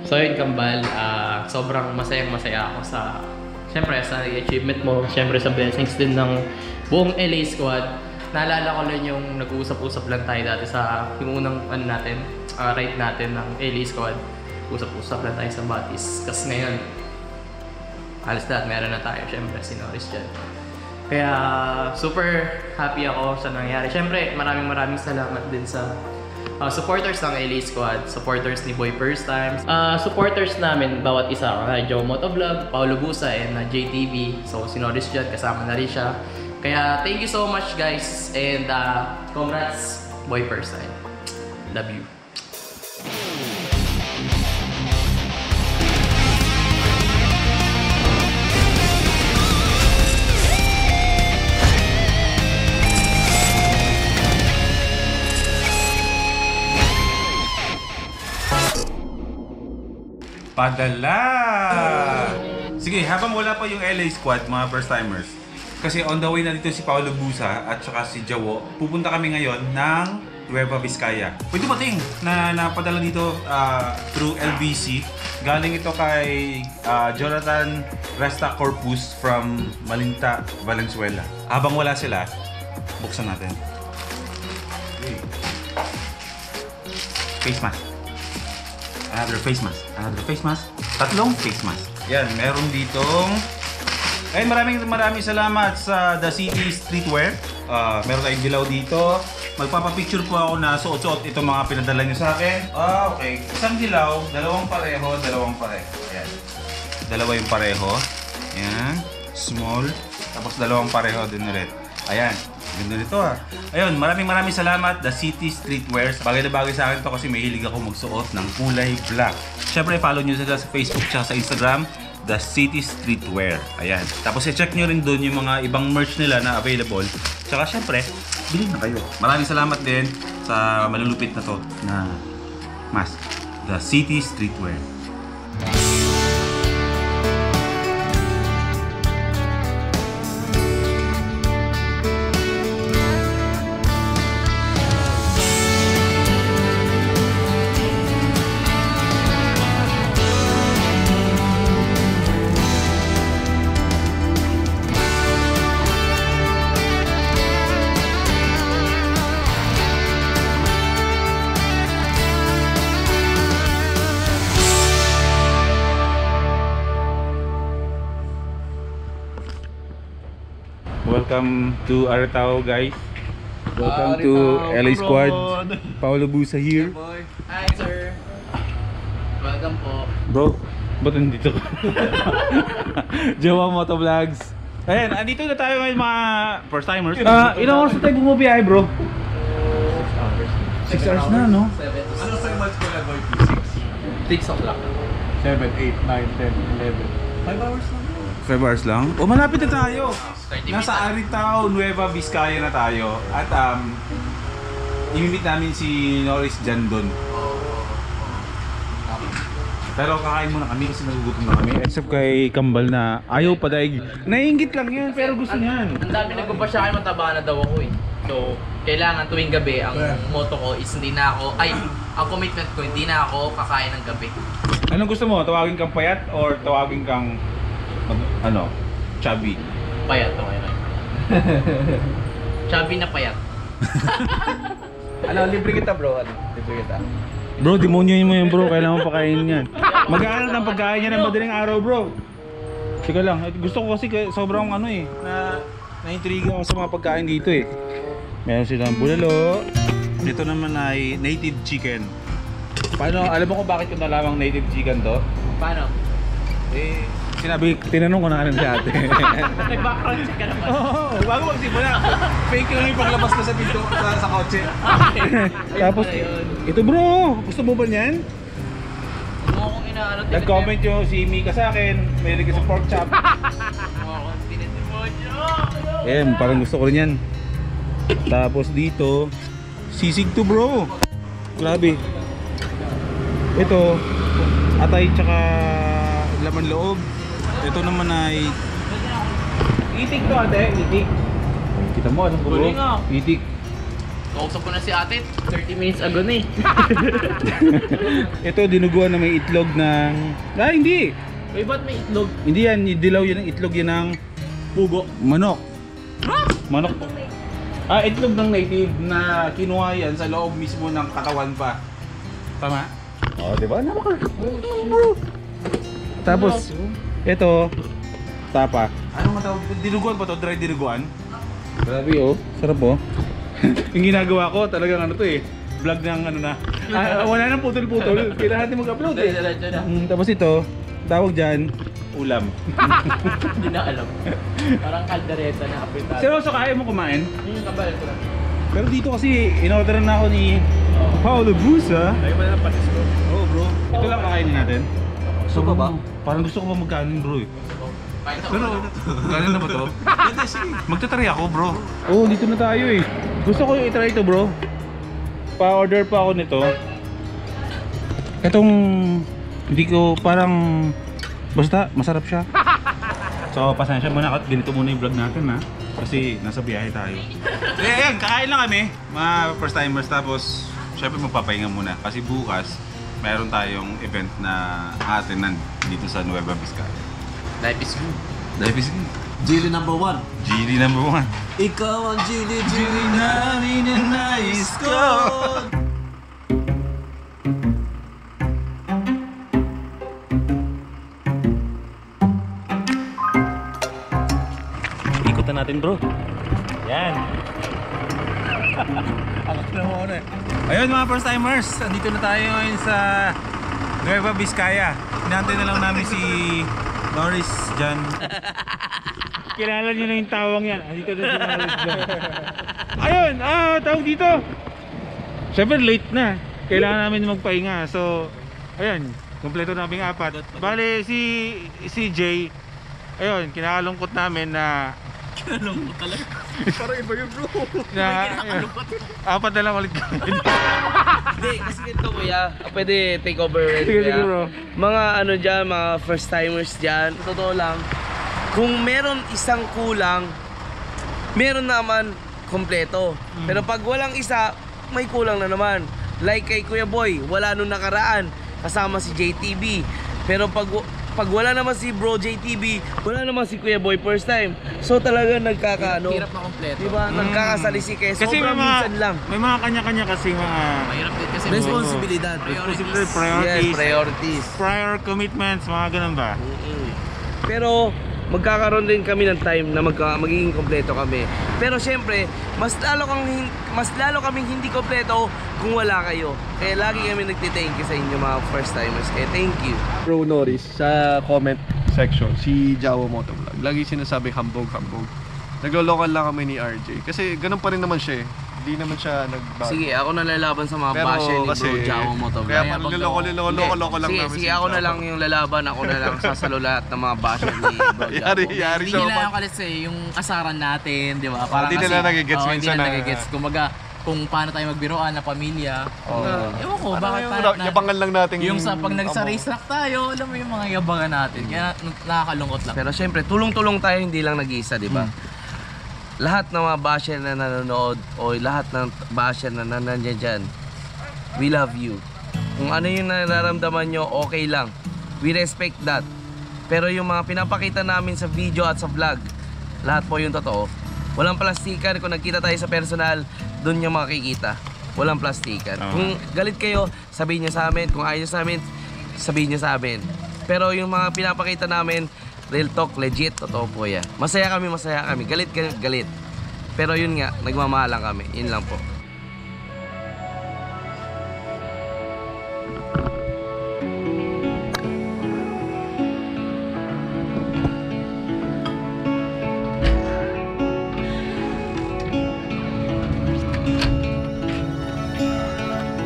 So yun Kambal, sobrang masayang-masaya ako sa siyempre sa achievement mo, siyempre sa blessings din ng buong LA squad. Naalala ko lang yung nag-uusap-usap lang tayo dati sa yung unang ride natin ng LA squad. Usap-usap lang tayo sa Batis. Kasi ngayon, halos lahat meron na tayo, siyempre si Norris dyan. Kaya super happy ako sa nangyari. Siyempre maraming salamat din sa supporters ng LA Squad, supporters ni Boy First Times, supporters namin bawat isa, Joe Motovlog, Paulo Busa, and JTV. So si Norris dyan, kasama na rin siya. Kaya thank you so much guys, and congrats Boy First Time. Love you. Padala! Sige, habang wala pa yung LA Squad, mga first timers, kasi on the way na dito si Paulo Busa at saka si Jawo, pupunta kami ngayon ng Nueva Vizcaya. Pwede bating na napadala dito through LBC. Galing ito kay Jonathan Resta Corpus from Malinta, Valenzuela. Habang wala sila, buksan natin. Okay. Face mask. Another face mask. Another face mask. Tatlong face mask. Yan, meron ditong... Ay, maraming salamat sa The City Streetwear. Meron tayong dilaw dito. Magpapapicture po ako na suot-suot itong mga pinadala nyo sa akin. Okay. Isang dilaw, dalawang pareho. Ayan. Dalawa yung pareho. Ayan. Small. Tapos dalawang pareho din ulit. Ayan. Ganda nito Ayun, maraming salamat The City Streetwear. Bagay na bagay sa akin to kasi mahilig ako magsuot ng kulay black. Siyempre, follow nyo sila sa Facebook at sa Instagram, The City Streetwear. Ayan. Tapos i-check nyo rin doon yung mga ibang merch nila na available. Tsaka siyempre, bilhin na kayo. Maraming salamat din sa malulupit na to na mask. The City Streetwear. Welcome to Aratao, guys. Welcome to LA Squad. Paulo Busa here. Hi sir. Welcome po. Bro, ba't nandito ka? Jawa Motovlogs. Ayan, andito na tayo ngayon mga first timers. Ilang oras na tayo bumabiyay, bro? 6 hours na, no? 7 to 6. Ano sa months ko na going to 6 o'clock. 7, 8, 9, 10, 11. 5 hours lang. 5 hours lang? O, malapit na tayo. 30 Nasa Aritao, Nueva Vizcaya na tayo. At imimit namin si Norris dyan doon. Pero kakain muna kami kasi nagugutom na kami. Except kay Kambal na ayaw pa daig. Naiingit lang yan pero gusto niyan. Ang dami nagpa sa akin, mataba na daw ako eh. So, kailangan tuwing gabi, ang motto ko is hindi na ako, ang commitment ko, hindi na ako kakain ng gabi. Anong gusto mo? Tawagin kang payat or tawagin kang chubby? Payat, okay na. Chubby na payat. Libre kita bro. Libre kita. Bro, demonyo mo yun bro. Kailangan mo pakainin yan. Mag-aaral ng pagkain niya ng madaling araw bro. Sige lang. Gusto ko kasi sobrang na-intriga ako sa mga pagkain dito eh. Meron silang bulalo. Ito naman ay native chicken. Paano? Alam mo kung bakit ko nalamang native chicken to? Paano? Tinanong ko na rin si ate. Nag-background check ka naman. Oo, bago magsimula. Fake yung paglabas ko sa pinto sa kotse. Tapos, ito bro, gusto mo ba niyan? Mukha kong inaano. Nag-comment yung si Mika sa akin, may ka sa pork chop. Mukha kong tinidemonyo. Parang gusto ko rin yan. Tapos dito, sisig to bro. Grabe. Ito, atay tsaka laman loob. Ito naman ay itik to ate, itik. Kita mo anong bro? Itik. Kausap ko na si ate, 30 minutes ago na eh. Ito, dinuguan na may itlog ng... hindi! Uy, ba't may itlog? Hindi yan, dilaw yun ang itlog yun ng... Pugo. Manok. Manok po. Itlog ng native na kinuha yan sa loob mismo ng katawan pa. Tama? Oo, diba? Bro. Tapos, ito, tapa. Anong matawag? Dinuguan pa to? Dry dinuguan? Grabe oh, sarap oh. Yung ginagawa ko, talagang ano to eh. Vlog ng ano na. Wala nang putol-putol. Kailangan natin mag-upload eh. Tapos ito, tawag dyan, ulam. Hindi na alam. Parang kaldereta na apretado. Seryoso, kaya mo kumain? Kabal ko lang. Pero dito kasi, in-order na ako ni Paolo Busa. Ayaw mo na ng patis ko. Oo bro. Ito lang kakainin natin. Gusto pa ba? Parang gusto ko pa magkanin bro eh. Kain sa Pero, kanin na ba to? Magtatry ako bro. Oo, dito na tayo eh. Gusto ko i-try ito bro. Pa-order pa ako nito. Itong, hindi ko parang, basta masarap siya. So, pasensya muna ako. Ganito muna yung vlog natin ha. Kasi nasa biyahe tayo. Ayan, kakain lang kami. Mga first timers. Tapos, syempre magpapahinga muna. Kasi bukas, meron tayong event na atinan dito sa Nueva Vizcaya. Life is good. Life is good. Gili number 1. GD number 1. Ikaw ang Gili namin ang nais ko. Ikutan natin bro. Yan. Ayun mga first timers, dito na tayo ngayon sa Nueva Vizcaya. Hinantay na lang namin si Norris dyan. Kilala niyo na yung tawang yan. Dito na si Norris dyan. Ayun, tawag dito. Siyempre late na. Kailangan namin magpahinga. So, ayun, kompleto namin 4. Bale, si Jay, ayun, kinakalungkot namin na Kalungkot talaga. Parang iba yun bro. na 4 na lang ulit kami. Hindi, kasi ganito kuya, pwede take over rin Sige, kuya. bro. Mga ano dyan, mga first timers dyan, totoo lang, kung meron isang kulang, meron naman kompleto. Pero pag walang isa, may kulang na naman. Like kay Kuya Boy, wala nung nakaraan, kasama si JTB. Pero pag wala naman si Bro JTB, wala naman si Kuya Boy first time. So talaga nagkakaano. Hirap na kompleto. Diba? Nagkakasalisi kayo. Kasi Sobrang minsan lang. may mga kanya-kanya kasi mga Mahirap din kasi Responsibilidad. Priorities. priorities, Yes, priorities. prior commitments, mga ganun ba? Pero magkakaroon din kami ng time na magiging kompleto kami. Pero syempre, mas lalo kaming hindi kompleto kung wala kayo. Kaya lagi kami nagte-thank you sa inyo mga first timers. Kaya thank you. Bro Norris, sa comment section, si Jawa Motovlog, lagi sinasabi hambog. Naglolokan lang kami ni RJ. Kasi ganun pa rin naman siya eh. Hindi naman siya nagbago. Sige, ako na lalaban sa mga Pero basher ni kasi, Bro Jawa Motovlog. kaya parang loko lang Sige, namin sige, si ako na Jawa. lang yung lalaban. Ako na lang sasalo lahat ng mga basher ni Bro Jawa. Yari Hindi siya. nila alam kasi yung asaran natin, di ba? Parang Hindi nila nagigets hindi minsan nila na- nagigets. Kumaga, kung paano tayo magbiroan na pamilya. Ewan ko, bakit Yabangan lang natin yung sa pag nagsa-race track tayo, alam mo yung mga yabangan natin. Kaya nakakalungkot lang. Pero syempre, tulong-tulong tayo, hindi lang nag-iisa, di ba? Lahat ng mga basher na nanonood o lahat ng basher na nandiyan dyan, we love you. Kung ano yung nararamdaman nyo, okay lang. We respect that. Pero yung mga pinapakita namin sa video at sa vlog, lahat po yung totoo. Walang plastikan. Kung nagkita tayo sa personal, doon yung makikita. Walang plastikan. Kung galit kayo, sabihin nyo sa amin. Kung ayaw sa amin, sabihin nyo sa amin. Pero yung mga pinapakita namin, real talk, legit, totoo po yan. Masaya kami. Galit. Pero yun nga, nagmamahalan kami. Yun lang po.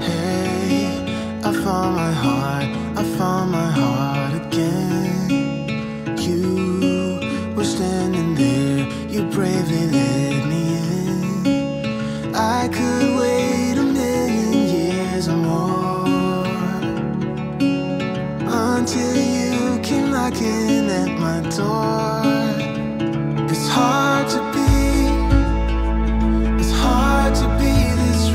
Hey, I found my heart again. You were standing there, you bravely let me in. I could wait 1,000,000 years or more until you came knocking at my door. It's hard to be this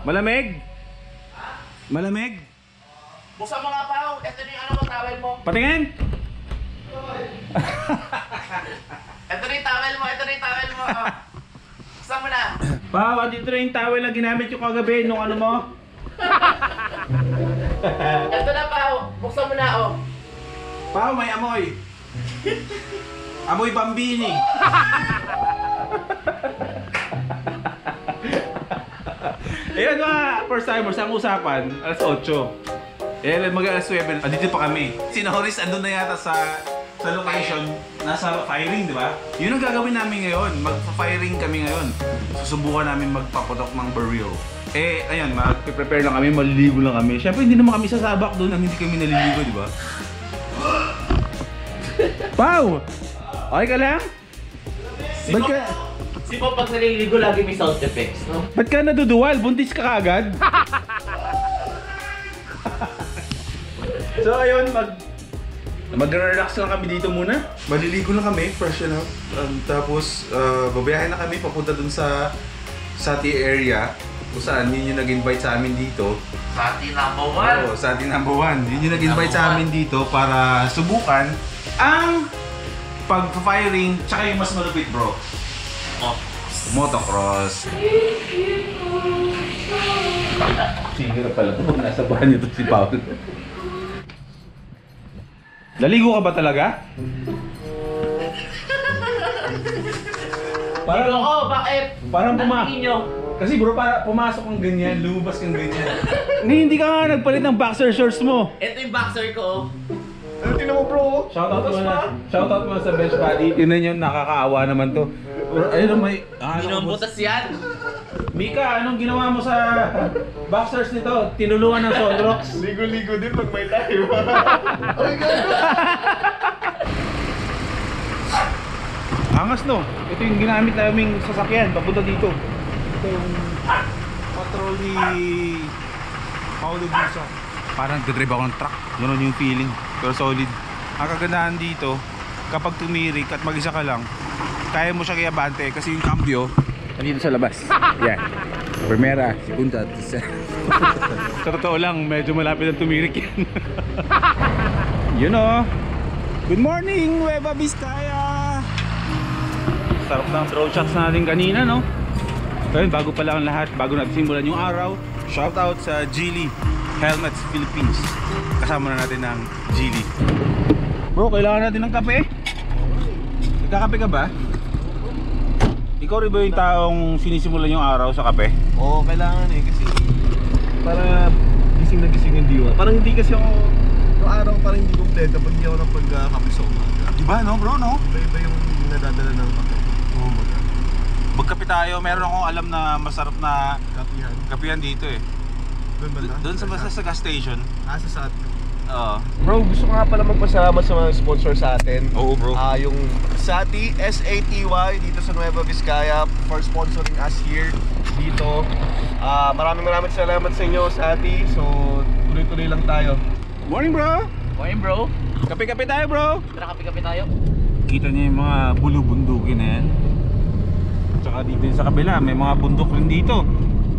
Malamig? Malamig? Buksan mo nga pa, ito na yung ano mo, towel mo. Patingin? Ito na yung towel mo, ito na yung towel mo. Oh. Buksan mo na. Pao, dito na yung towel na ginamit yung kagabi nung ano mo. Ito na pa, buksan mo na, oh. Pao, may amoy. Amoy bambini. Ayan mga first timers, ang usapan, alas 8. Ayan, mag-alas 9. Andito pa kami. Si Norris andun na yata sa location. Nasa firing, di ba? Yun ang gagawin namin ngayon. Magpa-firing kami ngayon. Susubukan namin magpaputok ng barrel. Eh, ayan, mag-prepare lang kami, maliligo lang kami. Siyempre, hindi naman kami sasabak doon ang hindi kami naliligo, di ba? Pau! Okay ka lang? Ba't ka... Si Pop pag naliligo lagi may sound effects, no? Ba't ka naduduwal? Buntis ka kaagad? So ayun, mag-relax lang kami dito muna. Maliligo lang kami, freshen up. Tapos babayahin na kami papunta dun sa Sati area. Kung saan, yun yung nag-invite sa amin dito. Sati number 1. Oo, Sati number 1. Yun yung nag-invite sa amin dito para subukan ang pag-firing tsaka yung mas malupit, bro. Motocross. Singer pala ito pag nasa banyo to si Paul. Laligo ka ba talaga? Ligo ko, bakit? Parang Tingin nyo. Kasi bro, para pumasok kang ganyan, lumabas kang ganyan. Hindi ka nga nagpalit ng boxer shorts mo. Ito yung boxer ko, oh. Ano tingnan mo bro? Shoutout mo sa Bench Buddy. Tingnan nyo, nakakaawa naman to. Ayun, may... Binombutas yan. Mika, anong ginawa mo sa boxers nito? Tinulungan ng Solrox? Ligo-ligo din pag may tayo. Angas no? Ito yung ginamit naming sasakyan papunta dito. Ito yung patrol ni Paulo Busa. Parang nagdadrive ako ng truck. Ganun yung feeling. Pero solid. Ang kagandahan dito, kapag tumirik at mag-isa ka lang, kaya mo siya i-abante kasi yung cambio nandito sa labas. Yan. Primera, segunda, tercera. Sa totoo lang, medyo malapit ang tumirik yan. Yun o. Good morning, Nueva Vizcaya! Sarap ng drone shots natin kanina, no? Ayun, bago pa lang ang lahat, bago natin simulan yung araw, shoutout sa Geely Helmets Philippines. Kasama na natin ng Geely. Bro, kailangan natin ng kape? Nagkakape ka ba? Ikaw rin ba yung taong sinisimulan yung araw sa kape? Oo, kailangan eh kasi para gising na gising yung diwa. Parang hindi kasi ako yung araw parang hindi kompleto pag hindi ako ng pagkakape sa umaga. Diba no bro, no? Iba yung nadadala ng kape. Oo, Magkape tayo, meron akong alam na masarap na kapihan. kapihan dito eh. Doon ba na? Doon sa gas station. Sa atin. Oo. Bro, gusto ko nga pala magpasalamat sa mga sponsor sa atin. Oo bro. Yung Sati, S-A-T-Y, dito sa Nueva Vizcaya for sponsoring us here dito. Maraming salamat sa inyo, Sati. So, tuloy-tuloy lang tayo. Morning bro! Morning, bro. Kape-kape tayo bro! Tara, kape-kape tayo. Kita niyo yung mga bulubundukin na yan. Tsaka dito sa kabila, may mga bundok rin dito.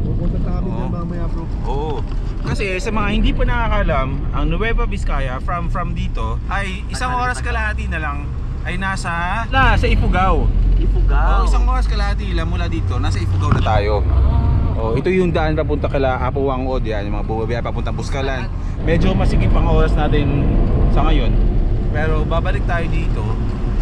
Pupunta na kami Oo. dyan mamaya, bro. Oo. Kasi sa mga hindi pa nakakalam, ang Nueva Vizcaya from dito ay isang oras kalahati na lang ay nasa Ifugao. Ifugao. Isang oras kalahati lang mula dito, nasa Ifugao na tayo. Oh, ito yung daan papunta kala Apuangod, yan, yung mga bumabiyahe papunta Buskalan. Medyo masigit pang oras natin sa ngayon. Pero babalik tayo dito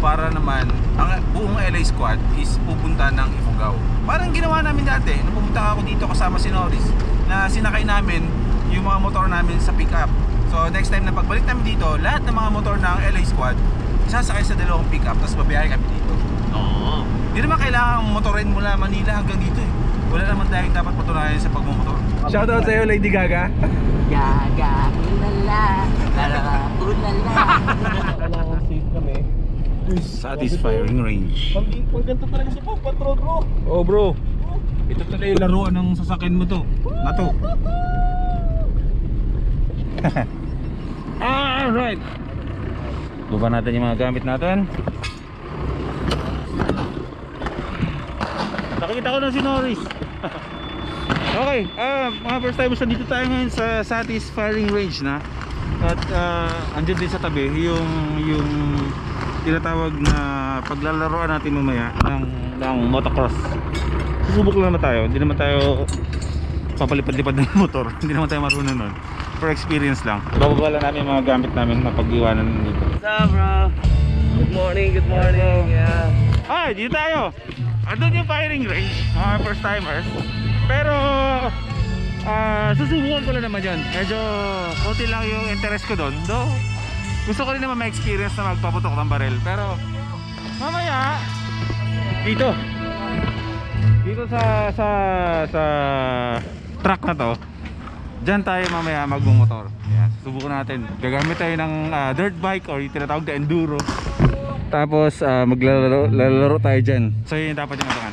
para naman ang buong LA squad is pupunta ng Ifugao. Parang ginawa namin dati, nung pumunta ako dito kasama si Norris, na sinakay namin yung mga motor namin sa pickup. So next time na pagbalik namin dito, lahat ng mga motor ng LA squad isasakay sa dalawang pickup tapos babiyahe kami dito. Oo. Hindi naman kailangan motorin mula Manila hanggang dito eh. Wala naman tayong dapat patunayan sa pagmumotor. Shoutout sa iyo, Lady Gaga. Gaga, ulala, lala, ulala. Kailangan safe kami. Satisfying range. Pag ganito talaga sa patrol, bro. Oh bro, ito talaga yung laruan ng sasakyan mo to. Na to. Alright. Baba natin yung mga gamit natin. Nakikita ko na si Norris. Okay, mga first timers, dito tayo ngayon sa Satis Firing Range na. At andyan din sa tabi yung tinatawag na paglalaroan natin mamaya ng motocross. Susubok lang naman tayo, hindi naman tayo papalipad-lipad ng motor, hindi naman tayo marunong nun. For experience lang. Bababa lang namin yung mga gamit namin na pag-iwanan dito. What's up, bro? Good morning, good morning. Yeah. Ay, dito tayo. Andun yung firing range, mga first timers. Pero susubukan ko lang naman yun. Medyo konti lang yung interest ko doon. Though gusto ko rin naman ma-experience na magpaputok ng baril. Pero mamaya dito sa truck na to, dyan tayo mamaya magmumotor. Yan, susubukan natin. Gagamit tayo ng dirt bike or yung tinatawag na enduro. Tapos maglalaro tayo dyan. So yun yung dapat yung abangan.